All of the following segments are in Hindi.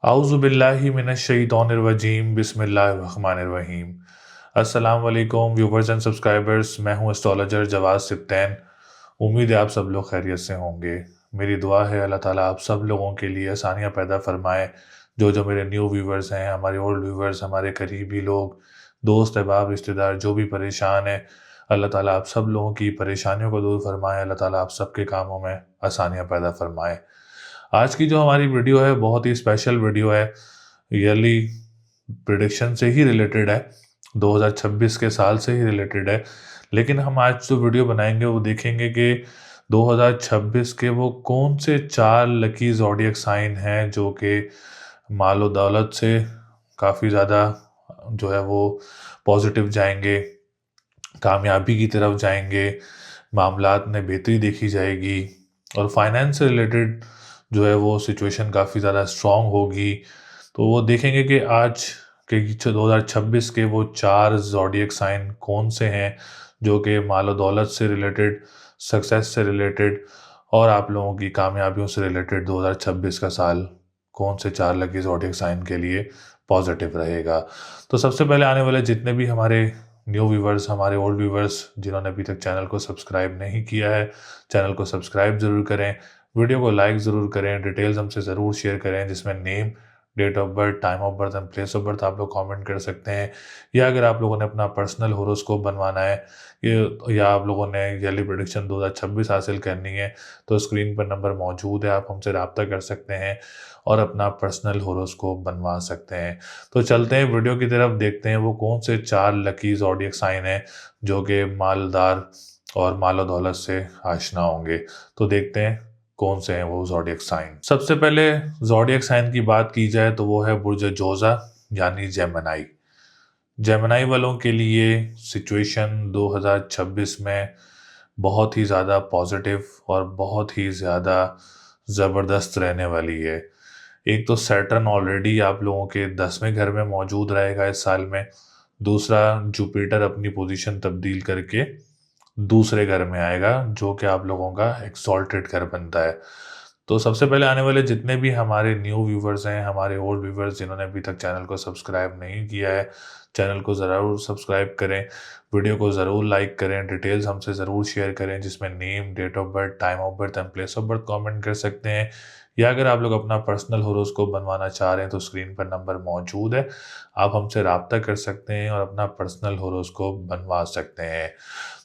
आउज़ुबिल्लाहि मिनश्शैतानिर्रजीम बिस्मिल्लाहिर्रहमानिर्रहीम। अस्सलाम वालेकुम व्यूवर्स एंड सब्सक्राइबर्स, मैं हूं एस्ट्रोलॉजर जवाद सिप्तैन। उम्मीद है आप सब लोग खैरियत से होंगे। मेरी दुआ है अल्लाह ताला आप सब लोगों के लिए आसानियां पैदा फरमाए। जो जो मेरे न्यू व्यूवर्स हैं, हमारे ओल्ड व्यूवर्स, हमारे करीबी लोग, दोस्त अहबाब रिश्तेदार जो भी परेशान हैं, अल्लाह ताला आप सब लोगों की परेशानियों को दूर फरमाए। अल्लाह ताला आप सबके कामों में आसानियां पैदा फरमाए। आज की जो हमारी वीडियो है बहुत ही स्पेशल वीडियो है। ईयरली प्रिडिक्शन से ही रिलेटेड है, 2026 के साल से ही रिलेटेड है। लेकिन हम आज जो वीडियो बनाएंगे वो देखेंगे कि 2026 के वो कौन से 4 लकी ज़ोडिएक साइन हैं जो कि माल और दौलत से काफ़ी ज़्यादा जो है वो पॉजिटिव जाएंगे, कामयाबी की तरफ जाएंगे, मामलात में बेहतरी देखी जाएगी और फाइनेंस से रिलेटेड जो है वो सिचुएशन काफ़ी ज़्यादा स्ट्रॉन्ग होगी। तो वो देखेंगे कि आज के 2026 के वो 4 ज़ोडिएक साइन कौन से हैं जो कि माल और दौलत से रिलेटेड, सक्सेस से रिलेटेड और आप लोगों की कामयाबियों से रिलेटेड 2026 का साल कौन से 4 लकी ज़ोडिएक साइन के लिए पॉजिटिव रहेगा। तो सबसे पहले आने वाले जितने भी हमारे न्यू व्यूवर्स, हमारे ओल्ड व्यूवर्स जिन्होंने अभी तक चैनल को सब्सक्राइब नहीं किया है, चैनल को सब्सक्राइब ज़रूर करें, वीडियो को लाइक ज़रूर करें, डिटेल्स हमसे ज़रूर शेयर करें जिसमें name, date of birth, time of birth and place of birth आप लोग कमेंट कर सकते हैं। या अगर आप लोगों ने अपना पर्सनल होरोस्कोप बनवाना है या आप लोगों ने ईयरली प्रेडिक्शन 2026 हासिल करनी है, तो स्क्रीन पर नंबर मौजूद है, आप हमसे रब्ता कर सकते हैं और अपना पर्सनल होरोस्कोप बनवा सकते हैं। तो चलते हैं वीडियो की तरफ, देखते हैं वो कौन से 4 लकी ज़ोडिएक साइन हैं जो कि मालदार और मालो दौलत से आशना होंगे। तो देखते हैं कौन से हैं वो ज़ोडिएक साइन। सबसे पहले ज़ोडिएक साइन की बात की जाए तो वो है बुर्ज जोज़ा यानी जेमिनी। जेमिनी वालों के लिए सिचुएशन 2026 में बहुत ही ज़्यादा पॉजिटिव और बहुत ही ज़्यादा ज़बरदस्त रहने वाली है। एक तो सैटर्न ऑलरेडी आप लोगों के 10वें घर में मौजूद रहेगा इस साल में। दूसरा, जुपिटर अपनी पोजीशन तब्दील करके दूसरे घर में आएगा जो कि आप लोगों का एक्सॉल्टेड घर बनता है। तो सबसे पहले आने वाले जितने भी हमारे न्यू व्यूवर्स हैं, हमारे ओल्ड व्यूवर्स जिन्होंने अभी तक चैनल को सब्सक्राइब नहीं किया है, चैनल को ज़रूर सब्सक्राइब करें, वीडियो को ज़रूर लाइक करें, डिटेल्स हमसे ज़रूर शेयर करें जिसमें name, date of birth, time of birth and place of birth comment कर सकते हैं। या अगर आप लोग अपना पर्सनल होरोस्कोप बनवाना चाह रहे हैं तो स्क्रीन पर नंबर मौजूद है, आप हमसे रब्ता कर सकते हैं और अपना पर्सनल होरोस्कोप बनवा सकते हैं।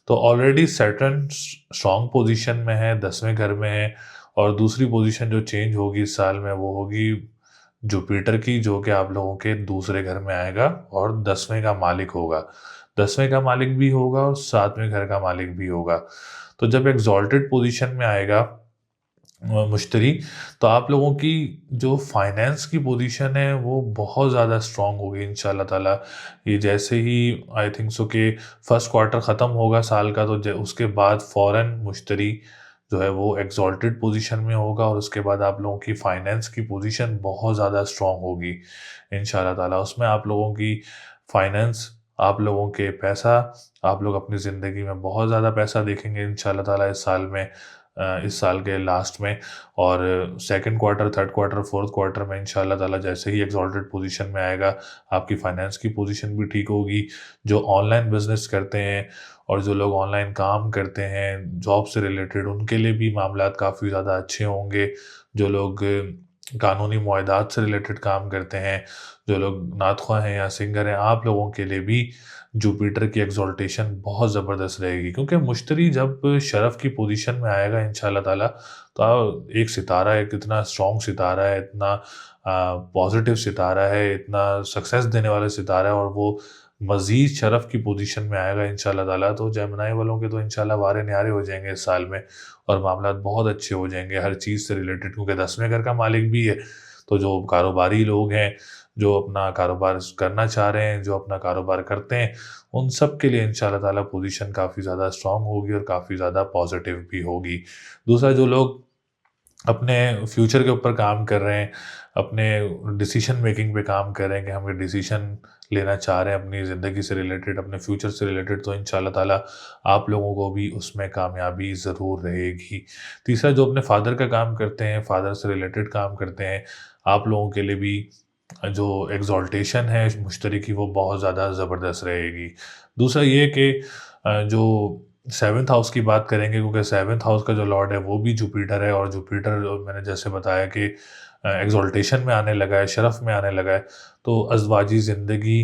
तो ऑलरेडी सैटर्न स्ट्रॉन्ग पोजीशन में है, 10वें घर में है और दूसरी पोजीशन जो चेंज होगी इस साल में वो होगी जुपिटर की, जो कि आप लोगों के दूसरे घर में आएगा और 10वें का मालिक होगा। 10वें का मालिक भी होगा और 7वें घर का मालिक भी होगा। तो जब एक्सॉल्टेड पोजीशन में आएगा मुश्तरी, तो आप लोगों की जो फाइनेंस की पोजीशन है वो बहुत ज़्यादा स्ट्रॉन्ग होगी इंशाल्लाह ताला। ये जैसे ही आई थिंक सो कि फर्स्ट क्वार्टर ख़त्म होगा साल का, तो उसके बाद फ़ौरन मुश्तरी जो है वो एक्सॉल्टेड पोजीशन में होगा और उसके बाद आप लोगों की फाइनेंस की पोजीशन बहुत ज़्यादा स्ट्रॉन्ग होगी इंशाल्लाह ताला। उसमें आप लोगों की फाइनेंस, आप लोगों के पैसा, आप लोग अपनी ज़िंदगी में बहुत ज़्यादा पैसा देखेंगे इंशाल्लाह ताला इस साल में, इस साल के लास्ट में। और second quarter, third quarter, fourth quarter में इंशाल्लाह ताला जैसे ही एक्सॉल्टेड पोजीशन में आएगा, आपकी फाइनेंस की पोजीशन भी ठीक होगी। जो ऑनलाइन बिजनेस करते हैं और जो लोग ऑनलाइन काम करते हैं जॉब से रिलेटेड, उनके लिए भी मामलात काफ़ी ज़्यादा अच्छे होंगे। जो लोग कानूनी मुआहदात से रिलेटेड काम करते हैं, जो लोग नातख़्वाह हैं या सिंगर हैं, आप लोगों के लिए भी जुपिटर की एक्सॉल्टेशन बहुत ज़बरदस्त रहेगी। क्योंकि मुश्तरी जब शरफ़ की पोजीशन में आएगा इंशाल्लाह ताला, तो एक सितारा है, इतना स्ट्रॉन्ग सितारा है, इतना पॉजिटिव सितारा है, इतना सक्सेस देने वाला सितारा है और वो मज़ीद शरफ़ की पोजीशन में आएगा इंशाल्लाह ताला। तो जेमिनी वालों के तो इंशाल्लाह वारे न्यारे हो जाएंगे इस साल में और मामलात बहुत अच्छे हो जाएंगे हर चीज़ से रिलेटेड, क्योंकि 10वें घर का मालिक भी है। तो जो कारोबारी लोग हैं, जो अपना कारोबार करना चाह रहे हैं, जो अपना कारोबार करते हैं, उन सब के लिए इंशाल्लाह ताला पोजीशन काफ़ी ज़्यादा स्ट्रॉन्ग होगी और काफ़ी ज़्यादा पॉजिटिव भी होगी। दूसरा, जो लोग अपने फ्यूचर के ऊपर काम कर रहे हैं, अपने डिसीजन मेकिंग पे काम कर रहे हैं कि हम ये डिसीजन लेना चाह रहे हैं अपनी ज़िंदगी से रिलेटेड, अपने फ्यूचर से रिलेटेड, तो इंशाल्लाह ताला आप लोगों को भी उसमें कामयाबी ज़रूर रहेगी। तीसरा, जो अपने फ़ादर का काम करते हैं, फ़ादर से रिलेटेड काम करते हैं, आप लोगों के लिए भी जो एक्सॉल्टेशन है मुश्तरी की, वो बहुत ज़्यादा ज़बरदस्त रहेगी। दूसरा ये कि जो 7th हाउस की बात करेंगे, क्योंकि 7th हाउस का जो लॉर्ड है वो भी जुपिटर है, और जुपिटर मैंने जैसे बताया कि एक्सॉल्टेशन में आने लगा है, शरफ़ में आने लगा है, तो अज़वाजी ज़िंदगी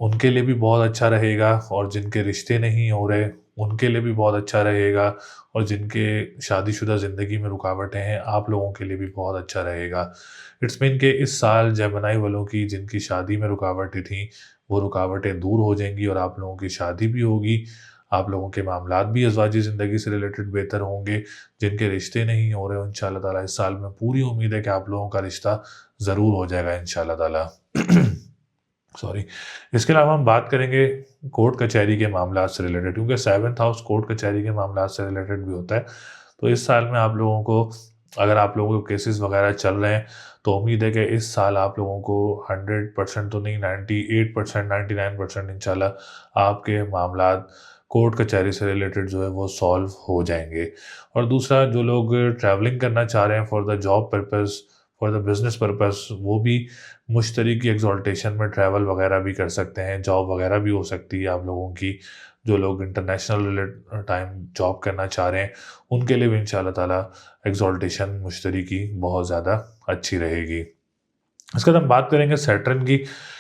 उनके लिए भी बहुत अच्छा रहेगा, और जिनके रिश्ते नहीं हो रहे उनके लिए भी बहुत अच्छा रहेगा, और जिनके शादीशुदा ज़िंदगी में रुकावटें हैं आप लोगों के लिए भी बहुत अच्छा रहेगा। इट्स मीन कि इस साल जेमिनी वालों की जिनकी शादी में रुकावटें थीं, वो रुकावटें दूर हो जाएँगी और आप लोगों की शादी भी होगी। आप लोगों के मामलात भी अज़वाजी ज़िंदगी से रिलेटेड बेहतर होंगे। जिनके रिश्ते नहीं हो रहे, इंशाअल्लाह ताला इस साल में पूरी उम्मीद है कि आप लोगों का रिश्ता ज़रूर हो जाएगा इंशाअल्लाह ताला। सॉरी। इसके अलावा हम बात करेंगे कोर्ट कचहरी के मामलात से रिलेटेड, क्योंकि 7th हाउस कोर्ट कचहरी के मामलात से रिलेटेड भी होता है। तो इस साल में आप लोगों को, अगर आप लोगों के केसेस वगैरह चल रहे हैं, तो उम्मीद है कि इस साल आप लोगों को 100% तो नहीं, 98%, 99% इंशाल्लाह आपके मामलात कोर्ट कचहरी से रिलेटेड जो है वो सॉल्व हो जाएँगे। और दूसरा, जो लोग ट्रैवलिंग करना चाह रहे हैं for the job purpose, for the business purpose, वो भी मुश्तरी की एक्सॉल्टेशन में ट्रैवल वगैरह भी कर सकते हैं, जॉब वगैरह भी हो सकती है आप लोगों की। जो लोग इंटरनेशनल टाइम जॉब करना चाह रहे हैं, उनके लिए भी इंशाल्लाह ताला एक्सॉल्टेशन मुश्तरी की बहुत ज़्यादा अच्छी रहेगी। इसके बाद हम बात करेंगे सैटर्न की,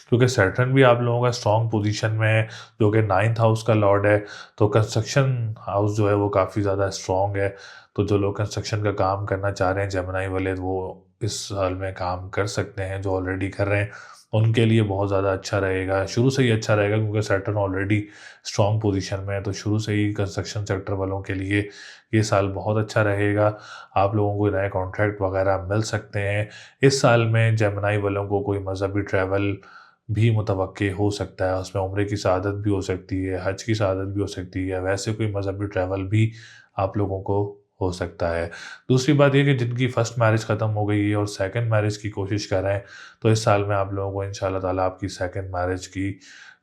क्योंकि सैटर्न भी आप लोगों का स्ट्रॉन्ग पोजीशन में है, जो कि 9th हाउस का लॉर्ड है। तो कंस्ट्रक्शन हाउस जो है वो काफ़ी ज़्यादा स्ट्रॉन्ग है। तो जो लोग कंस्ट्रक्शन का काम करना चाह रहे हैं जेमिनी वाले, वो इस साल में काम कर सकते हैं। जो ऑलरेडी कर रहे हैं उनके लिए बहुत ज़्यादा अच्छा रहेगा, शुरू से ही अच्छा रहेगा, क्योंकि सैटर्न ऑलरेडी स्ट्रॉन्ग पोजीशन में है। तो शुरू से ही कंस्ट्रक्शन सेक्टर वालों के लिए ये साल बहुत अच्छा रहेगा। आप लोगों को नए कॉन्ट्रैक्ट वगैरह मिल सकते हैं। इस साल में जेमिनी वालों को कोई मज़हबी ट्रैवल भी मुतवक्के हो सकता है, उसमें उम्रे की सआदत भी हो सकती है, हज की सआदत भी हो सकती है, वैसे कोई मज़हबी ट्रैवल भी आप लोगों को हो सकता है। दूसरी बात ये कि जिनकी फ़र्स्ट मैरिज ख़त्म हो गई है और सेकंड मैरिज की कोशिश कर रहे हैं, तो इस साल में आप लोगों को इंशाअल्लाह ताला आपकी सेकंड मैरिज की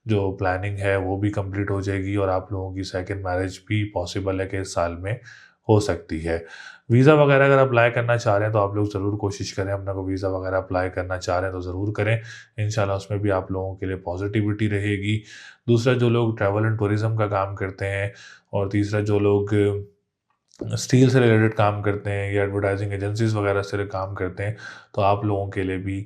जो प्लानिंग है वो भी कंप्लीट हो जाएगी, और आप लोगों की सेकंड मैरिज भी पॉसिबल है कि इस साल में हो सकती है। वीज़ा वगैरह अगर अप्लाई करना चाह रहे हैं, तो आप लोग ज़रूर कोशिश करें, अपना को वीज़ा वगैरह अप्लाई करना चाह रहे हैं तो ज़रूर करें। इंशाल्लाह उसमें भी आप लोगों के लिए पॉज़िटिविटी रहेगी। दूसरा, जो लोग ट्रैवल एंड टूरिज़्म का काम करते हैं, और तीसरा जो लोग स्टील से रिलेटेड काम करते हैं या एडवर्टाइजिंग एजेंसीज़ वगैरह से काम करते हैं, तो आप लोगों के लिए भी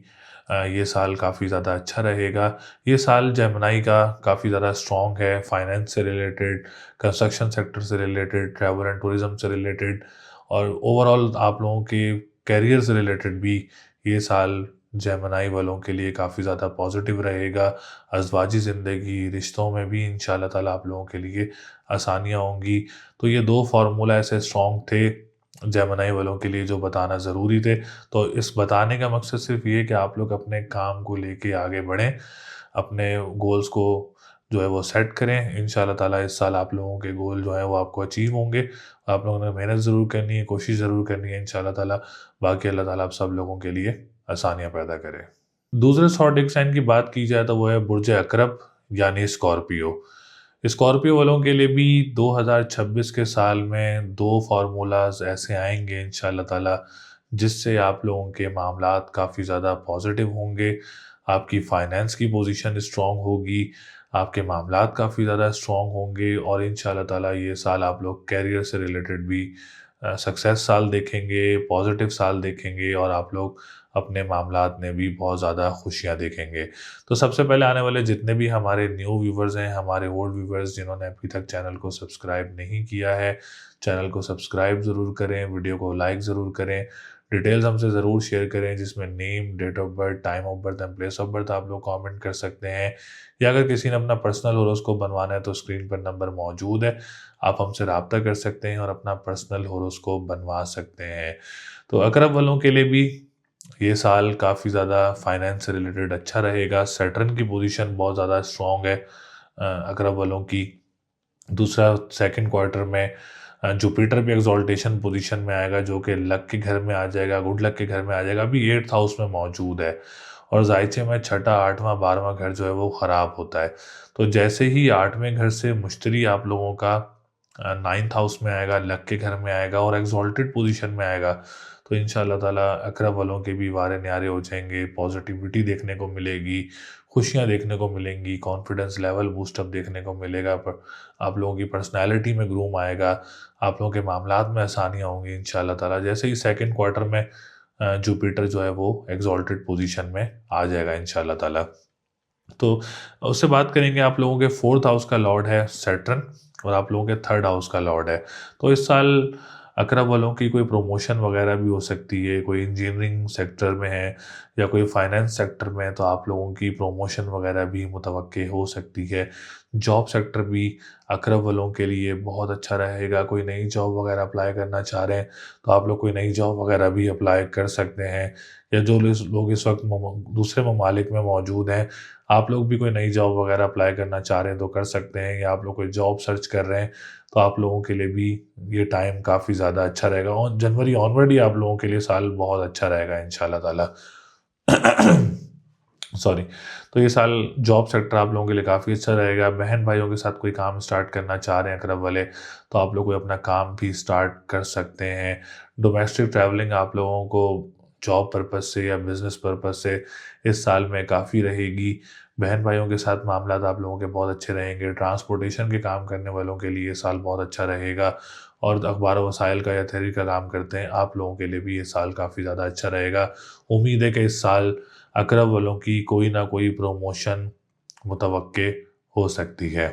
ये साल काफ़ी ज़्यादा अच्छा रहेगा। ये साल जेमिनी का काफ़ी ज़्यादा स्ट्रॉन्ग है, फाइनेंस से रिलेटेड, कंस्ट्रक्शन सेक्टर से रिलेटेड, ट्रैवल एंड टूरिज़्म से रिलेटेड, और ओवरऑल आप लोगों के करियर से रिलेटेड भी ये साल जेमिनी वालों के लिए काफ़ी ज़्यादा पॉजिटिव रहेगा। अज़वाजी ज़िंदगी, रिश्तों में भी इंशाअल्लाह ताला आप लोगों के लिए आसानियाँ होंगी। तो ये 2 फार्मूला ऐसे स्ट्रॉन्ग थे जेमिनी वालों के लिए जो बताना ज़रूरी थे। तो इस बताने का मकसद सिर्फ़ ये है कि आप लोग अपने काम को लेके आगे बढ़ें, अपने गोल्स को जो है वो सेट करें। इंशाअल्लाह ताला इस साल आप लोगों के गोल जो हैं वो आपको अचीव होंगे। आप लोगों ने मेहनत ज़रूर करनी है, कोशिश ज़रूर करनी है इंशाअल्लाह ताला। बाकी अल्लाह ताला आप सब लोगों के लिए आसानियाँ पैदा करे। दूसरे ज़ोडिएक साइन की बात की जाए तो वो है बुर्ज अकरब, यानी स्कॉर्पियो। स्कॉर्पियो वालों के लिए भी 2026 के साल में 2 फ़ॉर्मूलाज़ ऐसे आएँगे इंशाअल्लाह ताला, जिससे आप लोगों के मामलात काफ़ी ज़्यादा पॉज़िटिव होंगे। आपकी फ़ाइनेंस की पोज़ीशन स्ट्रॉन्ग होगी, आपके मामलात काफ़ी ज़्यादा स्ट्रॉन्ग होंगे, और इंशाअल्लाह ताला ये साल आप लोग करियर से रिलेटेड भी सक्सेस साल देखेंगे, पॉज़िटिव साल देखेंगे, और आप लोग अपने मामलात में भी बहुत ज़्यादा खुशियाँ देखेंगे। तो सबसे पहले आने वाले जितने भी हमारे न्यू व्यूवर्स हैं, हमारे ओल्ड व्यूवर्स जिन्होंने अभी तक चैनल को सब्सक्राइब नहीं किया है, चैनल को सब्सक्राइब ज़रूर करें, वीडियो को लाइक ज़रूर करें, डिटेल्स हमसे ज़रूर शेयर करें, जिसमें name, date of birth, time of birth and place of birth आप लोग कमेंट कर सकते हैं। या अगर किसी ने अपना पर्सनल होरोस्कोप बनवाना है, तो स्क्रीन पर नंबर मौजूद है, आप हमसे रब्ता कर सकते हैं और अपना पर्सनल होरोस्कोप बनवा सकते हैं। तो अकरब वालों के लिए भी ये साल काफ़ी ज़्यादा फाइनेंस से रिलेटेड अच्छा रहेगा। सैटर्न की पोजीशन बहुत ज़्यादा स्ट्रॉन्ग है अकरब वालों की। दूसरा, सेकंड क्वार्टर में जुपिटर भी एक्सॉल्टेशन पोजीशन में आएगा, जो कि लक के घर में आ जाएगा, गुड लक के घर में आ जाएगा, अभी 8th हाउस में मौजूद है। और जायचे में छठा, 8वां, 12वां घर जो है वो ख़राब होता है। तो जैसे ही 8वें घर से मुश्तरी आप लोगों का 9th हाउस में आएगा, लक के घर में आएगा और एक्सॉल्टेड पोजीशन में आएगा, तो इंशाल्लाह ताला अक़रब वालों के भी वारे न्यारे हो जाएंगे, पॉजिटिविटी देखने को मिलेगी, खुशियाँ देखने को मिलेंगी, कॉन्फिडेंस लेवल बूस्टअप देखने को मिलेगा, पर आप लोगों की पर्सनैलिटी में ग्रूम आएगा, आप लोगों के मामलात में आसानियाँ होंगी इंशाल्लाह ताला। जैसे ही सेकंड क्वार्टर में जुपिटर जो है वो एक्सॉल्टेड पोजीशन में आ जाएगा इंशाल्लाह ताला। तो उससे बात करेंगे, आप लोगों के 4th हाउस का लॉर्ड है सैटर्न और आप लोगों के 3rd हाउस का लॉर्ड है। तो इस साल अक़रब वालों की कोई प्रमोशन वगैरह भी हो सकती है, कोई इंजीनियरिंग सेक्टर में है या कोई फाइनेंस सेक्टर में है तो आप लोगों की प्रमोशन वगैरह भी मुतवक्के हो सकती है। जॉब सेक्टर भी अक़रब वालों के लिए बहुत अच्छा रहेगा। कोई नई जॉब वगैरह अप्लाई करना चाह रहे हैं तो आप लोग कोई नई जॉब वगैरह भी अप्लाई कर सकते हैं, या जो लोग इस वक्त दूसरे ममालिक में मौजूद हैं, आप लोग भी कोई नई जॉब वगैरह अप्लाई करना चाह रहे हैं तो कर सकते हैं, या आप लोग कोई जॉब सर्च कर रहे हैं तो आप लोगों के लिए भी ये टाइम काफ़ी ज़्यादा अच्छा रहेगा। और जनवरी ऑनवर्ड ही आप लोगों के लिए साल बहुत अच्छा रहेगा इंशाल्लाह ताला। सॉरी। तो ये साल जॉब सेक्टर आप लोगों के लिए काफ़ी अच्छा रहेगा। बहन भाइयों के साथ कोई काम स्टार्ट करना चाह रहे हैं अक़रब वाले तो आप लोग कोई अपना काम भी स्टार्ट कर सकते हैं। डोमेस्टिक ट्रैवलिंग आप लोगों को जॉब पर्पज़ से या बिज़नेस पर्पज़ से इस साल में काफ़ी रहेगी। बहन भाइयों के साथ मामलात आप लोगों के बहुत अच्छे रहेंगे। ट्रांसपोर्टेशन के काम करने वालों के लिए ये साल बहुत अच्छा रहेगा, और अखबार वसाइल का या तहरीर का काम करते हैं आप लोगों के लिए भी ये साल काफ़ी ज़्यादा अच्छा रहेगा। उम्मीद है कि इस साल अक़रब वालों की कोई ना कोई प्रमोशन मुतवक्के हो सकती है।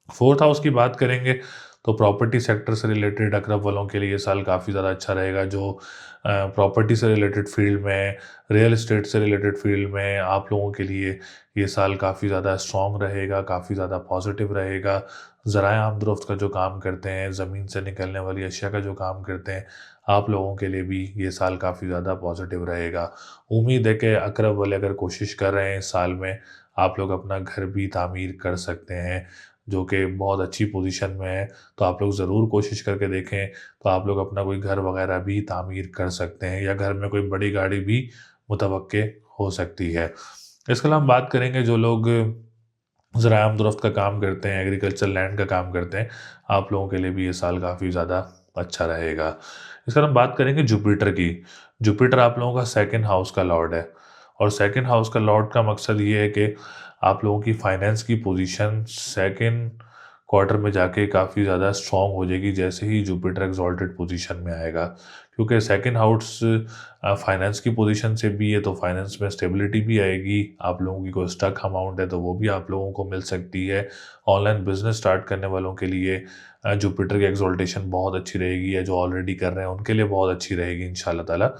4th हाउस की बात करेंगे तो प्रॉपर्टी सेक्टर से रिलेटेड अक़रब वालों के लिए ये साल काफ़ी ज़्यादा अच्छा रहेगा। जो प्रॉपर्टी से रिलेटेड फील्ड में, रियल एस्टेट से रिलेटेड फील्ड में आप लोगों के लिए ये साल काफ़ी ज़्यादा स्ट्रॉन्ग रहेगा, काफ़ी ज़्यादा पॉजिटिव रहेगा। ज़राए आमदरफ्त का जो काम करते हैं, ज़मीन से निकलने वाली अशिया का जो काम करते हैं, आप लोगों के लिए भी ये साल काफ़ी ज़्यादा पॉजिटिव रहेगा। उम्मीद है कि अक़रब वाले अगर कोशिश कर रहे हैं इस साल में, आप लोग अपना घर भी तामीर कर सकते हैं, जो कि बहुत अच्छी पोजीशन में है। तो आप लोग ज़रूर कोशिश करके देखें, तो आप लोग अपना कोई घर वगैरह भी तामीर कर सकते हैं, या घर में कोई बड़ी गाड़ी भी मुतवक्के हो सकती है। इसके अलावा हम बात करेंगे जो लोग ज़राए आमदरफ्त का काम करते हैं, एग्रीकल्चर लैंड का काम करते हैं, आप लोगों के लिए भी ये साल काफ़ी ज़्यादा अच्छा रहेगा। इसके बाद हम बात करेंगे जुपिटर की। जुपिटर आप लोगों का 2nd हाउस का लॉर्ड है, और 2nd हाउस का लॉर्ड का मकसद ये है कि आप लोगों की फाइनेंस की पोजीशन 2nd क्वार्टर में जाके काफ़ी ज़्यादा स्ट्रॉन्ग हो जाएगी जैसे ही जुपिटर एक्सॉल्टेड पोजीशन में आएगा, क्योंकि 2nd हाउस फाइनेंस की पोजीशन से भी है, तो फाइनेंस में स्टेबिलिटी भी आएगी। आप लोगों की कोई स्टक अमाउंट है तो वो भी आप लोगों को मिल सकती है। ऑनलाइन बिजनेस स्टार्ट करने वालों के लिए जुपिटर की एक्सॉल्टेशन बहुत अच्छी रहेगी, या जो ऑलरेडी कर रहे हैं उनके लिए बहुत अच्छी रहेगी इंशाल्लाह ताला।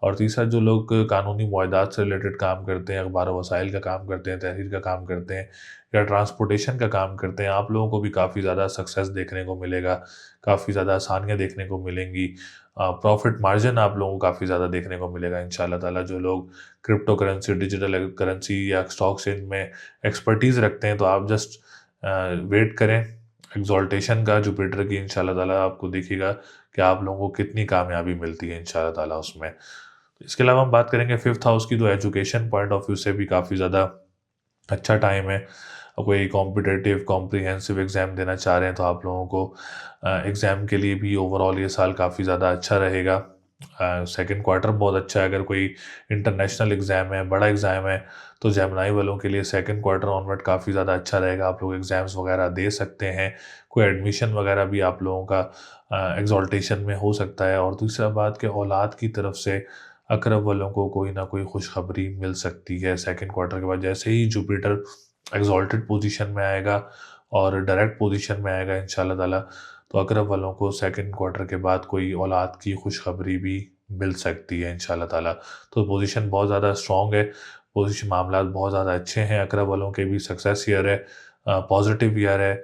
और तीसरा, जो लोग कानूनी मुआहदात से रिलेटेड काम करते हैं, अखबार वसाइल का काम करते हैं, तहरीर का काम करते हैं, या ट्रांसपोर्टेशन का काम करते हैं, आप लोगों को भी काफ़ी ज़्यादा सक्सेस देखने को मिलेगा, काफ़ी ज़्यादा आसानियाँ देखने को मिलेंगी। प्रॉफिट मार्जिन आप लोगों को काफ़ी ज़्यादा देखने को मिलेगा इंशाल्लाह ताला। जो लोग क्रिप्टो करेंसी, डिजिटल करेंसी या स्टॉक एक्सचेंज में एक्सपर्टीज़ रखते हैं तो आप जस्ट वेट करें एक्सॉल्टेशन का जुपिटर की, इंशाल्लाह ताला आपको दिखेगा कि आप लोगों को कितनी कामयाबी मिलती है इंशाल्लाह ताला उसमें। इसके अलावा हम बात करेंगे 5th हाउस की, तो एजुकेशन पॉइंट ऑफ व्यू से भी काफ़ी ज़्यादा अच्छा टाइम है। कोई कॉम्पिटिटिव कॉम्प्रिहेंसिव एग्ज़ाम देना चाह रहे हैं तो आप लोगों को एग्ज़ाम के लिए भी ओवरऑल ये साल काफ़ी ज़्यादा अच्छा रहेगा। 2nd क्वार्टर बहुत अच्छा है। अगर कोई इंटरनेशनल एग्ज़ाम है, बड़ा एग्ज़ाम है, तो जेमिनी वालों के लिए 2nd क्वार्टर ऑनवर्ड काफ़ी ज़्यादा अच्छा रहेगा। आप लोग एग्ज़ाम्स वगैरह दे सकते हैं, कोई एडमिशन वगैरह भी आप लोगों का एक्सॉल्टेशन में हो सकता है। और दूसरा बात कि औलाद की तरफ से अक़रब वालों को कोई ना कोई खुशखबरी मिल सकती है 2nd क्वार्टर के बाद। जैसे ही जुपिटर एक्सॉल्टेड पोजीशन में आएगा और डायरेक्ट पोजीशन में आएगा इंशाल्लाह ताला, तो अक़रब वालों को 2nd क्वार्टर के बाद कोई औलाद की खुशखबरी भी मिल सकती है इंशाल्लाह ताला। तो पोजीशन बहुत ज़्यादा स्ट्रॉन्ग है, पोजीशन मामलात बहुत ज़्यादा अच्छे हैं। अक़रब वालों के भी सक्सेस ईयर है, पॉजिटिव ईयर है,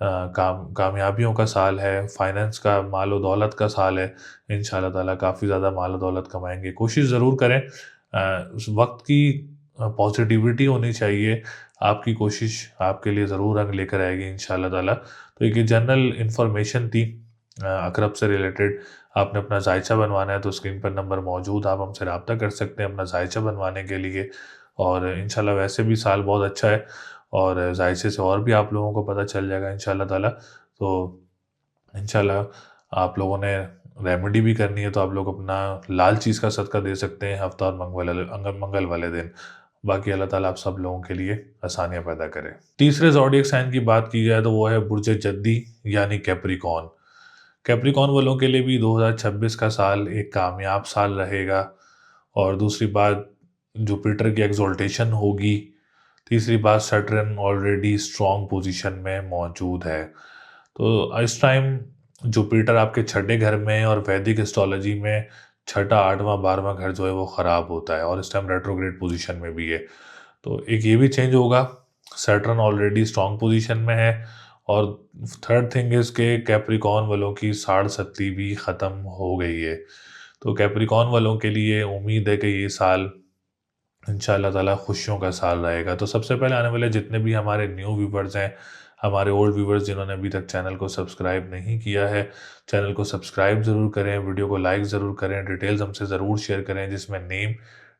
कामयाबियों का साल है, फाइनेंस का, माल व दौलत का साल है। इंशाल्लाह ताला काफ़ी ज़्यादा माल व दौलत कमाएँगे। कोशिश ज़रूर करें, उस वक़्त की पॉजिटिविटी होनी चाहिए। आपकी कोशिश आपके लिए ज़रूर रंग लेकर आएगी इंशाल्लाह ताला। तो एक ये जनरल इन्फॉर्मेशन थी अकरब से रिलेटेड आपने अपना जायचा बनवाना है तो स्क्रीन पर नंबर मौजूद, आप हमसे रब्ता कर सकते हैं अपना जायचा बनवाने के लिए। और इंशाल्लाह वैसे भी साल बहुत अच्छा है और जायचे से और भी आप लोगों को पता चल जाएगा इंशाल्लाह ताला। तो इंशाल्लाह आप लोगों ने रेमेडी भी करनी है तो आप लोग अपना लाल चीज़ का सदका दे सकते हैं हफ्ता और मंगल वाले दिन। बाकी अल्लाह ताला आप सब लोगों के लिए आसानियाँ पैदा करे। तीसरे ज़ोडिएक साइन की बात की जाए तो वो है बुर्ज जद्दी यानी कैप्रिकॉर्न। कैप्रिकॉर्न वालों के लिए भी 2026 का साल एक कामयाब साल रहेगा। और दूसरी बात, जुपिटर की एक्सोल्टेशन होगी। तीसरी बात, सैटर्न ऑलरेडी स्ट्रॉन्ग पोजीशन में मौजूद है। तो इस टाइम जुपिटर आपके छठे घर में और वैदिक एस्ट्रोलॉजी में छठा, आठवां, 12वां घर जो है वो ख़राब होता है और इस टाइम रेट्रोग्रेड पोजीशन में भी है। तो एक ये भी चेंज होगा। सैटर्न ऑलरेडी स्ट्रॉन्ग पोजीशन में है। और थर्ड थिंग इज़ के कैप्रिकॉर्न वालों की साढ़ सत्ती भी ख़त्म हो गई है। तो कैप्रिकॉर्न वालों के लिए उम्मीद है कि ये साल इंशाल्लाह ताला खुशियों का साल रहेगा। तो सबसे पहले आने वाले जितने भी हमारे न्यू व्यूवर्स हैं, हमारे ओल्ड व्यूवर्स जिन्होंने अभी तक चैनल को सब्सक्राइब नहीं किया है, चैनल को सब्सक्राइब ज़रूर करें, वीडियो को लाइक ज़रूर करें, डिटेल्स हमसे ज़रूर शेयर करें जिसमें name,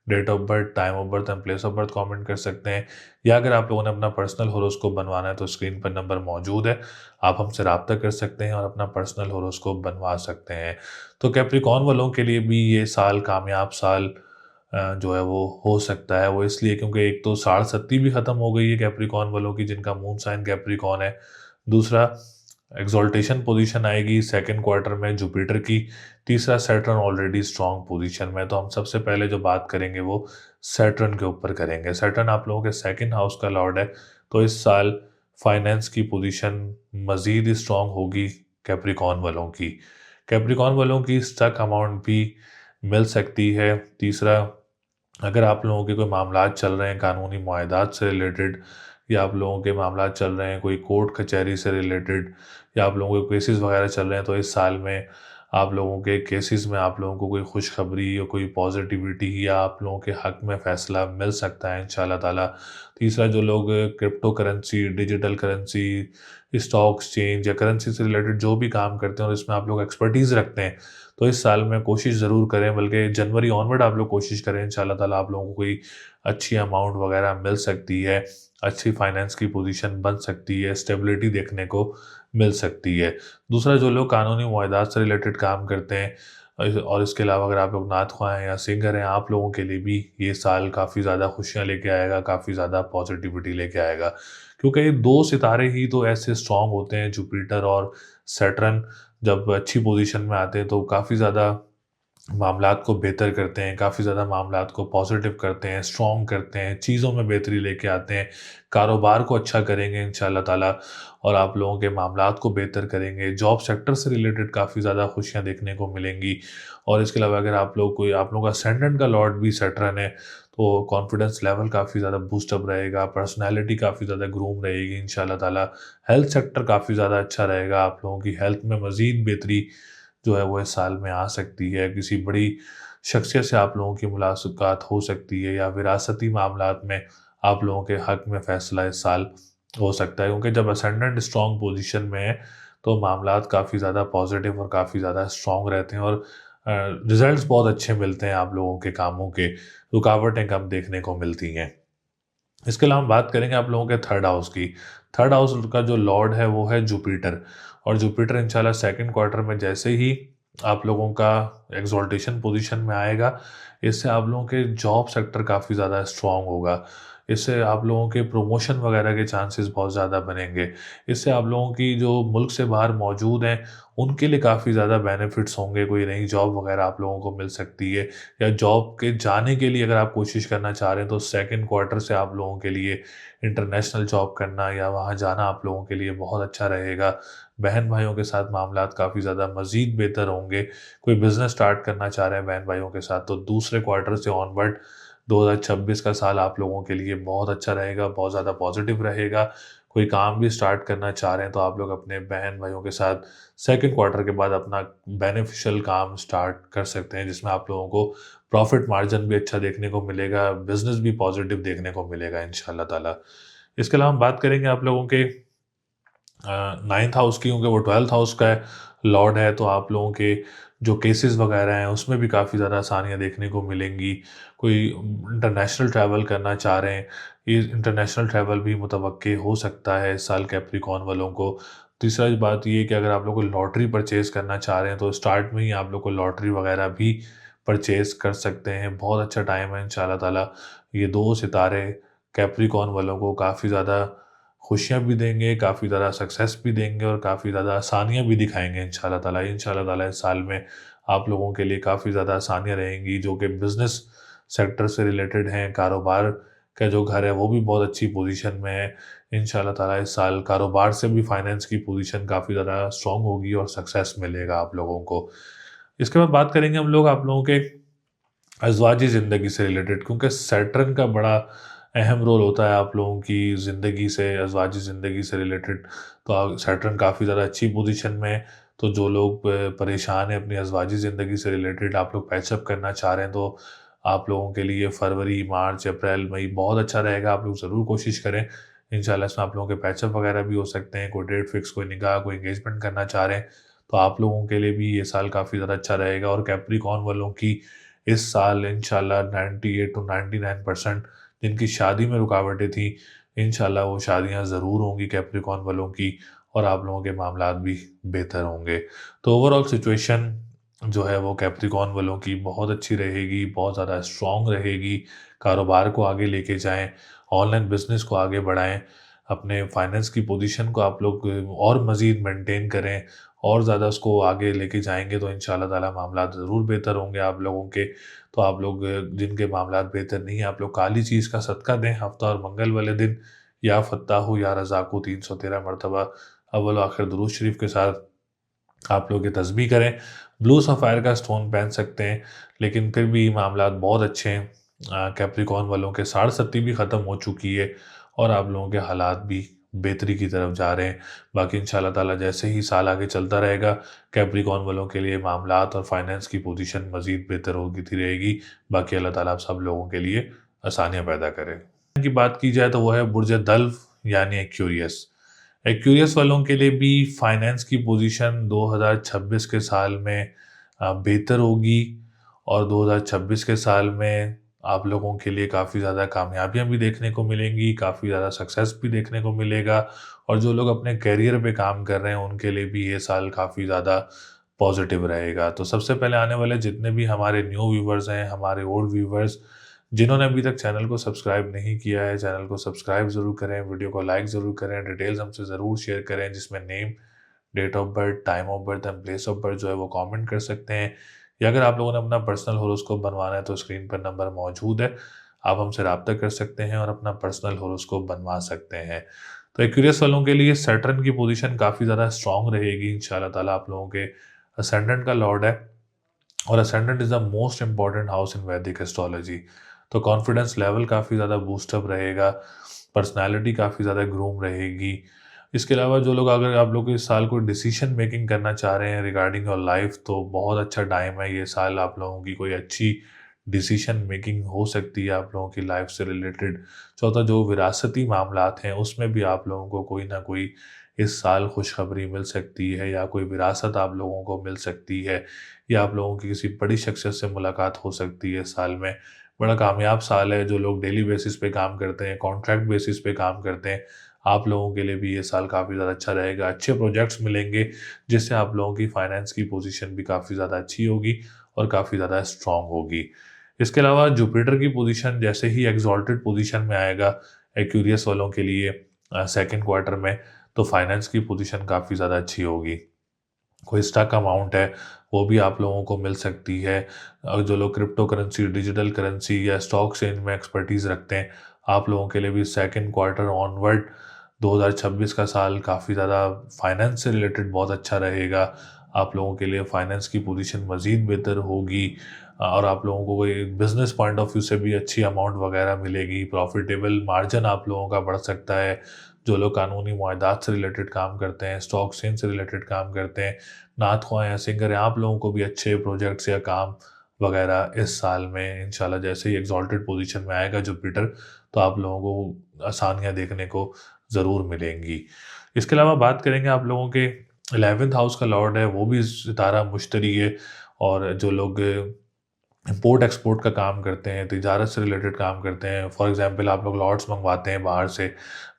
date of birth, time of birth and place of birth comment कर सकते हैं। या अगर आप लोगों ने अपना पर्सनल होरोस्कोप बनवाना है तो स्क्रीन पर नंबर मौजूद है, आप हमसे रब्ता कर सकते हैं और अपना पर्सनल होरोस्कोप बनवा सकते हैं। तो कैप्रिकॉर्न वालों के लिए भी ये साल कामयाब साल जो है वो हो सकता है। वो इसलिए क्योंकि एक तो साढ़ सत्ती भी ख़त्म हो गई है कैप्रिकॉर्न वालों की जिनका मून साइन कैप्रिकॉर्न है। दूसरा, एक्सॉल्टेशन पोजीशन आएगी सेकंड क्वार्टर में जुपिटर की। तीसरा, सैटर्न ऑलरेडी स्ट्रॉन्ग पोजीशन में। तो हम सबसे पहले जो बात करेंगे वो सैटर्न के ऊपर करेंगे। सैटर्न आप लोगों के सेकंड हाउस का लॉर्ड है। तो इस साल फाइनेंस की पोजीशन मज़ीद स्ट्रॉन्ग होगी कैप्रिकॉर्न वालों की। कैप्रिकॉर्न वालों की स्टक अमाउंट भी मिल सकती है। तीसरा, अगर आप लोगों के कोई मामलात चल रहे हैं कानूनी मुआहदात से रिलेटेड, या आप लोगों के मामलात चल रहे हैं कोई कोर्ट कचहरी से रिलेटेड, या आप लोगों के केसेस वगैरह चल रहे हैं, तो इस साल में आप लोगों के केसेस में आप लोगों को कोई खुशखबरी या कोई पॉजिटिविटी या आप लोगों के हक में फ़ैसला मिल सकता है इंशाल्लाह ताला। तीसरा, जो लोग crypto currency, digital currency, stock exchange या करेंसी से रिलेटेड जो भी काम करते हैं और इसमें आप लोग एक्सपर्टीज़ रखते हैं, तो इस साल में कोशिश ज़रूर करें, बल्कि जनवरी ऑनवर्ड आप लोग कोशिश करें, इंशाल्लाह ताला आप लोगों को कोई अच्छी अमाउंट वगैरह मिल सकती है, अच्छी फाइनेंस की पोजीशन बन सकती है, स्टेबिलिटी देखने को मिल सकती है। दूसरा, जो लोग कानूनी मुआहदात से रिलेटेड काम करते हैं और इसके अलावा अगर आप लोग नात ख्वाह हैं या सिंगर हैं, आप लोगों के लिए भी ये साल काफ़ी ज़्यादा खुशियाँ लेके आएगा, काफ़ी ज़्यादा पॉजिटिविटी लेके आएगा। क्योंकि ये 2 सितारे ही तो ऐसे स्ट्रॉन्ग होते हैं, जुपिटर और सैटर्न जब अच्छी पोजीशन में आते हैं तो काफ़ी ज़्यादा मामलात को बेहतर करते हैं, काफ़ी ज़्यादा मामलात को पॉजिटिव करते हैं, स्ट्रॉन्ग करते हैं, चीज़ों में बेहतरी लेके आते हैं, कारोबार को अच्छा करेंगे इंशाल्लाह ताला और आप लोगों के मामलात को बेहतर करेंगे। जॉब सेक्टर से रिलेटेड काफ़ी ज़्यादा खुशियाँ देखने को मिलेंगी। और इसके अलावा अगर आप लोगों का असेंडेंट का लॉर्ड भी सैटर्न है, तो कॉन्फिडेंस लेवल काफ़ी ज़्यादा बूस्टअप रहेगा, पर्सनैलिटी काफ़ी ज़्यादा ग्रूम रहेगी इंशाल्लाह ताला। हेल्थ सेक्टर काफ़ी ज़्यादा अच्छा रहेगा, आप लोगों की हेल्थ में मज़ीद बेहतरी जो है वो इस साल में आ सकती है। किसी बड़ी शख्सियत से आप लोगों की मुलाकात हो सकती है या विरासती मामलात में आप लोगों के हक में फ़ैसला इस साल हो सकता है, क्योंकि जब असेंडेंट स्ट्रॉन्ग पोजीशन में है तो मामलात काफ़ी ज़्यादा पॉजिटिव और काफ़ी ज़्यादा स्ट्रॉन्ग रहते हैं और रिजल्ट्स बहुत अच्छे मिलते हैं आप लोगों के कामों के, रुकावटें कम देखने को मिलती हैं। इसके अलावा हम बात करेंगे आप लोगों के थर्ड हाउस की। थर्ड हाउस का जो लॉर्ड है वो है जुपिटर। और जुपिटर इंशाल्लाह सेकंड क्वार्टर में जैसे ही आप लोगों का एक्सॉल्टेशन पोजीशन में आएगा, इससे आप लोगों के जॉब सेक्टर काफ़ी ज़्यादा स्ट्रॉन्ग होगा। इससे आप लोगों के प्रमोशन वगैरह के चांसेस बहुत ज़्यादा बनेंगे। इससे आप लोगों की जो मुल्क से बाहर मौजूद हैं, उनके लिए काफ़ी ज़्यादा बेनिफिट्स होंगे। कोई नई जॉब वगैरह आप लोगों को मिल सकती है, या जॉब के जाने के लिए अगर आप कोशिश करना चाह रहे हैं तो सेकंड क्वार्टर से आप लोगों के लिए इंटरनेशनल जॉब करना या वहाँ जाना आप लोगों के लिए बहुत अच्छा रहेगा। बहन भाइयों के साथ मामलात काफ़ी ज़्यादा मज़ीद बेहतर होंगे। कोई बिज़नेस स्टार्ट करना चाह रहे हैं बहन भाइयों के साथ तो दूसरे क्वार्टर से ऑनवर्ड 2026 का साल आप लोगों के लिए बहुत अच्छा रहेगा, बहुत ज़्यादा पॉजिटिव रहेगा। कोई काम भी स्टार्ट करना चाह रहे हैं तो आप लोग अपने बहन भाइयों के साथ सेकंड क्वार्टर के बाद अपना बेनिफिशियल काम स्टार्ट कर सकते हैं, जिसमें आप लोगों को प्रॉफिट मार्जिन भी अच्छा देखने को मिलेगा, बिज़नेस भी पॉजिटिव देखने को मिलेगा इंशाल्लाह ताला। इसके अलावा हम बात करेंगे आप लोगों के 9th हाउस की, क्योंकि वो 12th हाउस का है। लॉर्ड है तो आप लोगों के जो केसेस वगैरह हैं उसमें भी काफ़ी ज़्यादा आसानियाँ देखने को मिलेंगी। कोई इंटरनेशनल ट्रैवल करना चाह रहे हैं, ये इंटरनेशनल ट्रैवल भी मुतवक्के हो सकता है इस साल कैप्रिकॉर्न वालों को। तीसरा बात ये है कि अगर आप लोग को लॉटरी परचेज़ करना चाह रहे हैं तो स्टार्ट में ही आप लोग को लॉटरी वगैरह भी परचेज़ कर सकते हैं। बहुत अच्छा टाइम है इंशाल्लाह ताला। ये 2 सितारे कैप्रिकॉर्न वालों को काफ़ी ज़्यादा खुशियाँ भी देंगे, काफ़ी ज़्यादा सक्सेस भी देंगे और काफ़ी ज़्यादा आसानियाँ भी दिखाएँगे इंशाल्लाह ताला। इंशाल्लाह ताला इस साल में आप लोगों के लिए काफ़ी ज़्यादा आसानियाँ रहेंगी जो कि बिज़नेस सेक्टर से रिलेटेड हैं। कारोबार का जो घर है वो भी बहुत अच्छी पोज़ीशन में है। इंशाल्लाह ताला इस साल कारोबार से भी फाइनेंस की पोज़ीशन काफ़ी ज़्यादा स्ट्रॉन्ग होगी और सक्सेस मिलेगा आप लोगों को। इसके बाद बात करेंगे हम लोग आप लोगों के अज़वाजी ज़िंदगी से रिलेटेड, क्योंकि सैटर्न का बड़ा अहम रोल होता है आप लोगों की ज़िंदगी से, अज़वाजी ज़िंदगी से रिलेटेड। तो सैटर्न काफ़ी ज़्यादा अच्छी पोजीशन में है, तो जो लोग परेशान हैं अपनी अज़वाजी ज़िंदगी से रिलेटेड, आप लोग पैचअप करना चाह रहे हैं, तो आप लोगों के लिए फरवरी, मार्च, अप्रैल, मई बहुत अच्छा रहेगा। आप लोग ज़रूर कोशिश करें। इंशाल्लाह इसमें आप लोगों के पैचअप वगैरह भी हो सकते हैं। कोई डेट फिक्स, कोई निकाह, कोई एंगेजमेंट करना चाह रहे हैं, तो आप लोगों के लिए भी ये साल काफ़ी ज़्यादा अच्छा रहेगा। और कैप्रिकॉर्न वालों की इस साल इंशाल्लाह 98 टू 99% जिनकी शादी में रुकावटें थी, इंशाल्लाह वो शादियाँ ज़रूर होंगी कैप्रिकॉर्न वालों की और आप लोगों के मामलात भी बेहतर होंगे। तो ओवरऑल सिचुएशन जो है वो कैप्रिकॉर्न वालों की बहुत अच्छी रहेगी, बहुत ज़्यादा स्ट्रॉन्ग रहेगी। कारोबार को आगे लेके जाएँ, ऑनलाइन बिज़नेस को आगे बढ़ाएँ, अपने फाइनेंस की पोजीशन को आप लोग और मज़ीद मेंटेन करें और ज़्यादा उसको आगे लेके जाएँगे तो इंशाल्लाह ताला मामलात ज़रूर बेहतर होंगे आप लोगों के। तो आप लोग जिनके मामलात बेहतर नहीं हैं, आप लोग काली चीज़ का सदका दें हफ्ता और मंगल वाले दिन, या फ़त्ताहु या रज़ाक़ु 313 मरतबा अव्वल व आखिर दुरूद शरीफ के साथ आप लोग ये तस्बीह करें। ब्लू सफ़ायर का स्टोन पहन सकते हैं, लेकिन फिर भी मामलात बहुत अच्छे हैं। कैप्रिकॉर्न वालों के साढ़-सत्ती भी ख़त्म हो चुकी है और आप लोगों के हालात भी बेहतरी की तरफ जा रहे हैं। बाकी इंशाल्लाह ताला जैसे ही साल आगे चलता रहेगा, कैप्रिकॉर्न वालों के लिए मामलात और फाइनेंस की पोजीशन मज़ीद बेहतर होती रहेगी। बाकी अल्लाह ताला आप सब लोगों के लिए आसानियाँ पैदा करे। की बात की जाए तो वो है बुर्ज दल्फ यानी एक्वेरियस। एक्वेरियस वालों के लिए भी फाइनेंस की पोजीशन 2026 के साल में बेहतर होगी और 2026 के साल में आप लोगों के लिए काफ़ी ज़्यादा कामयाबियाँ भी देखने को मिलेंगी, काफ़ी ज़्यादा सक्सेस भी देखने को मिलेगा और जो लोग अपने करियर पे काम कर रहे हैं उनके लिए भी ये साल काफ़ी ज़्यादा पॉजिटिव रहेगा। तो सबसे पहले आने वाले जितने भी हमारे न्यू व्यूवर्स हैं, हमारे ओल्ड व्यूवर्स जिन्होंने अभी तक चैनल को सब्सक्राइब नहीं किया है, चैनल को सब्सक्राइब ज़रूर करें, वीडियो को लाइक ज़रूर करें, डिटेल्स हमसे ज़रूर शेयर करें जिसमें name, date of birth, time of birth and place of birth जो है वो कमेंट कर सकते हैं। या अगर आप लोगों ने अपना पर्सनल होरोस्कोप बनवाना है तो स्क्रीन पर नंबर मौजूद है, आप हमसे रब्ता कर सकते हैं और अपना पर्सनल होरोस्कोप बनवा सकते हैं। तो एक्वेरियस वालों के लिए सैटर्न की पोजीशन काफ़ी ज़्यादा स्ट्रॉन्ग रहेगी इंशाल्लाह ताला। आप लोगों के असेंडेंट का लॉर्ड है और ascendant is the most important house in वैदिक एस्ट्रोलॉजी। तो कॉन्फिडेंस लेवल काफ़ी ज़्यादा बूस्टअप रहेगा, पर्सनैलिटी काफ़ी ज़्यादा ग्रूम रहेगी। इसके अलावा जो लोग, अगर आप लोग इस साल कोई डिसीजन मेकिंग करना चाह रहे हैं रिगार्डिंग योर लाइफ, तो बहुत अच्छा टाइम है ये साल। आप लोगों की कोई अच्छी डिसीजन मेकिंग हो सकती है आप लोगों की लाइफ से रिलेटेड। चौथा, जो विरासती मामलात हैं उसमें भी आप लोगों को कोई ना कोई इस साल खुशखबरी मिल सकती है या कोई विरासत आप लोगों को मिल सकती है या आप लोगों की किसी बड़ी शख्सियत से मुलाकात हो सकती है इस साल में। बड़ा कामयाब साल है। जो लोग डेली बेसिस पे काम करते हैं, कॉन्ट्रैक्ट बेसिस पे काम करते हैं, आप लोगों के लिए भी ये साल काफ़ी ज़्यादा अच्छा रहेगा। अच्छे प्रोजेक्ट्स मिलेंगे जिससे आप लोगों की फाइनेंस की पोजीशन भी काफ़ी ज़्यादा अच्छी होगी और काफ़ी ज़्यादा स्ट्रॉन्ग होगी। इसके अलावा जुपिटर की पोजीशन जैसे ही एग्ज़ॉल्टेड पोजीशन में आएगा एक्वेरियस वालों के लिए सेकंड क्वार्टर में, तो फाइनेंस की पोजीशन काफ़ी ज़्यादा अच्छी होगी। कोई स्टक अमाउंट है वो भी आप लोगों को मिल सकती है। जो लोग क्रिप्टो करेंसी, डिजिटल करेंसी या स्टॉक्स इनमें एक्सपर्टीज़ रखते हैं, आप लोगों के लिए भी सेकंड क्वार्टर ऑनवर्ड 2026 का साल काफ़ी ज़्यादा फाइनेंस से रिलेटेड बहुत अच्छा रहेगा। आप लोगों के लिए फाइनेंस की पोजीशन मज़ीद बेहतर होगी और आप लोगों को कोई बिज़नेस पॉइंट ऑफ व्यू से भी अच्छी अमाउंट वगैरह मिलेगी। प्रॉफिटेबल मार्जिन आप लोगों का बढ़ सकता है। जो लोग कानूनी मुआहदात से रिलेटेड काम करते हैं, स्टॉक एक्सचेंज से रिलेटेड काम करते हैं, नात ख़्वाह या सिंगर हैं, आप लोगों को भी अच्छे प्रोजेक्ट्स या काम वगैरह इस साल में इंशाल्लाह जैसे ही एक्सॉल्टेड पोजीशन में आएगा जुपिटर, तो आप लोगों को आसानियाँ देखने को ज़रूर मिलेंगी। इसके अलावा बात करेंगे आप लोगों के 11th हाउस का लॉर्ड है वो भी सितारा मुश्तरी है, और जो लोग इम्पोर्ट एक्सपोर्ट का काम करते हैं, तिजारत से रिलेटेड काम करते हैं, फॉर एग्ज़ाम्पल आप लोग लॉट्स मंगवाते हैं बाहर से,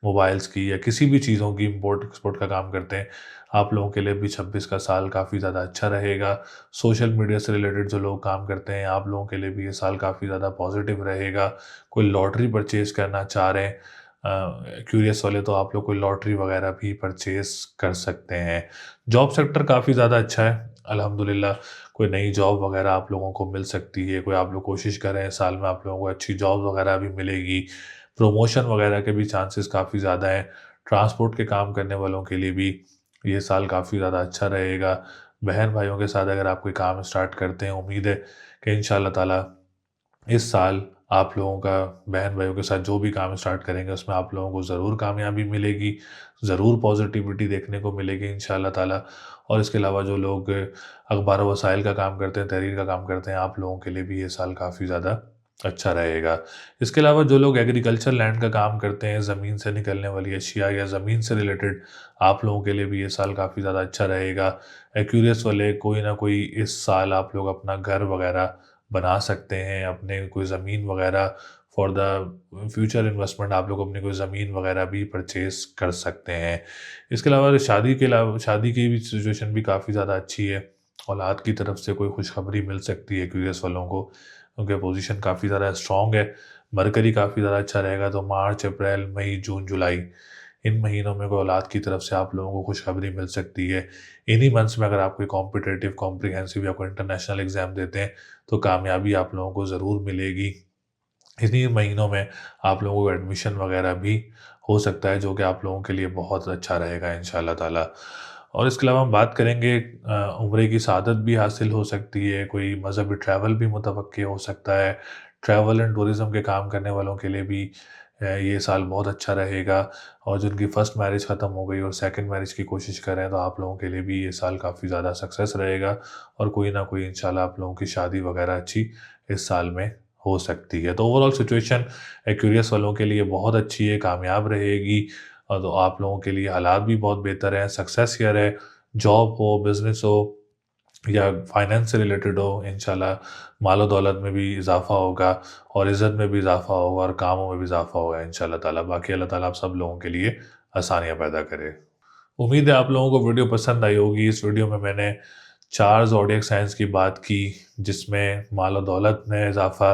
मोबाइल्स की या किसी भी चीज़ों की इम्पोर्ट एक्सपोर्ट का काम करते हैं, आप लोगों के लिए भी 26 का साल काफ़ी ज़्यादा अच्छा रहेगा। सोशल मीडिया से रिलेटेड जो लोग काम करते हैं, आप लोगों के लिए भी ये साल काफ़ी ज़्यादा पॉजिटिव रहेगा। कोई लॉटरी परचेज़ करना चाह रहे हैं क्यूरियस वाले, तो आप लोग कोई लॉटरी वगैरह भी परचेज़ कर सकते हैं। जॉब सेक्टर काफ़ी ज़्यादा अच्छा है, अल्हम्दुलिल्लाह। कोई नई जॉब वगैरह आप लोगों को मिल सकती है, कोई आप लोग कोशिश कर रहे हैं साल में आप लोगों को अच्छी जॉब वगैरह भी मिलेगी, प्रमोशन वगैरह के भी चांसेस काफ़ी ज़्यादा हैं। ट्रांसपोर्ट के काम करने वालों के लिए भी ये साल काफ़ी ज़्यादा अच्छा रहेगा। बहन-भाइयों के साथ अगर आप कोई काम स्टार्ट करते हैं, उम्मीद है कि इंशाअल्लाह ताला इस साल आप लोगों का बहन-भाइयों के साथ जो भी काम स्टार्ट करेंगे उसमें आप लोगों को ज़रूर कामयाबी मिलेगी, ज़रूर पॉज़िटिविटी देखने को मिलेगी इंशाअल्लाह ताला। और इसके अलावा जो लोग अखबार व वसाइल का काम करते हैं, तहरीर का काम करते हैं, आप लोगों के लिए भी ये साल काफ़ी ज़्यादा अच्छा रहेगा। इसके अलावा जो लोग एग्रीकल्चर लैंड का काम करते हैं, ज़मीन से निकलने वाली अशिया या ज़मीन से रिलेटेड, आप लोगों के लिए भी ये साल काफ़ी ज़्यादा अच्छा रहेगा। एक्यूरियस वाले कोई ना कोई इस साल आप लोग अपना घर वगैरह बना सकते हैं, अपने कोई ज़मीन वगैरह फॉर द फ्यूचर इन्वेस्टमेंट आप लोग अपनी कोई ज़मीन वगैरह भी परचेज़ कर सकते हैं। इसके अलावा शादी की भी सिचुएशन भी काफ़ी ज़्यादा अच्छी है। औलाद की तरफ से कोई खुशखबरी मिल सकती है क्यूरियस वालों को, क्योंकि पोज़ीशन काफ़ी ज़्यादा स्ट्रॉन्ग है। मरकरी काफ़ी ज़्यादा अच्छा रहेगा, तो मार्च, अप्रैल, मई, जून, जुलाई इन महीनों में कोई औलाद की तरफ से आप लोगों को खुशखबरी मिल सकती है। इन्हीं मंथ्स में अगर आप कोई कॉम्पिटिटिव, कॉम्प्रिहेंसिव या कोई इंटरनेशनल एग्ज़ाम देते हैं, तो कामयाबी आप लोगों को ज़रूर मिलेगी। इन्हीं महीनों में आप लोगों को एडमिशन वगैरह भी हो सकता है, जो कि आप लोगों के लिए बहुत अच्छा रहेगा इंशाअल्लाह ताला। और इसके अलावा हम बात करेंगे उम्रे की सआदत भी हासिल हो सकती है, कोई मज़हबी ट्रैवल भी मुतवक्किल हो सकता है। ट्रैवल एंड टूरिज़्म के काम करने वालों के लिए भी ये साल बहुत अच्छा रहेगा, और जिनकी फ़र्स्ट मैरिज ख़त्म हो गई और सेकंड मैरिज की कोशिश कर रहे हैं, तो आप लोगों के लिए भी ये साल काफ़ी ज़्यादा सक्सेस रहेगा, और कोई ना कोई इंशाल्लाह आप लोगों की शादी वगैरह अच्छी इस साल में हो सकती है। तो ओवरऑल सिचुएशन एक्यूरियस वालों के लिए बहुत अच्छी है, कामयाब रहेगी, और तो आप लोगों के लिए हालात भी बहुत बेहतर हैं, सक्सेस ईयर है, जॉब हो, बिज़नेस हो या फाइनेंस से रिलेटेड हो, इंशाल्लाह मालो दौलत में भी इज़ाफ़ा होगा, और इज़्ज़त में भी इज़ाफ़ा होगा, और कामों में भी इज़ाफ़ा होगा इंशाल्लाह ताला। बाकी अल्लाह ताला आप सब लोगों के लिए आसानियाँ पैदा करे। उम्मीद है आप लोगों को वीडियो पसंद आई होगी। इस वीडियो में मैंने 4 ज़ोडिएक साइंस की बात की, जिसमें माल और दौलत में इज़ाफ़ा,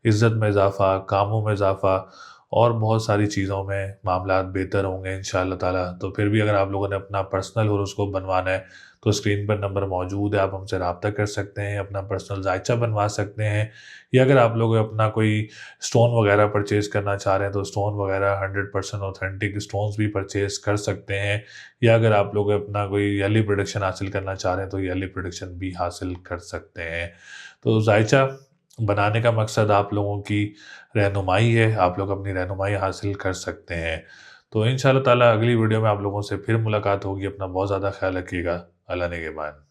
इज़्ज़त में इज़ाफ़ा, कामों में इज़ाफ़ा और बहुत सारी चीज़ों में मामलात बेहतर होंगे इंशाअल्लाह ताला। तो फिर भी अगर आप लोगों ने अपना पर्सनल हॉरोस्कोप बनवाना है, तो स्क्रीन पर नंबर मौजूद है, आप हमसे राब्ता कर सकते हैं, अपना पर्सनल जायचा बनवा सकते हैं, या अगर आप लोग अपना कोई स्टोन वगैरह परचेज़ करना चाह रहे हैं, तो स्टोन वगैरह 100% ऑथेंटिक स्टोन्स भी परचेज़ कर सकते हैं, या अगर आप लोग अपना कोई ईयरली प्रोडिक्शन हासिल करना चाह रहे हैं, तो ईयरली प्रोडिक्शन भी हासिल कर सकते हैं। तो जायचा बनाने का मकसद आप लोगों की रहनुमाई है, आप लोग अपनी रहनुमाई हासिल कर सकते हैं। तो इंशाअल्लाह ताला अगली वीडियो में आप लोगों से फिर मुलाकात होगी। अपना बहुत ज़्यादा ख़्याल रखिएगा। अल्लाह निगहबान।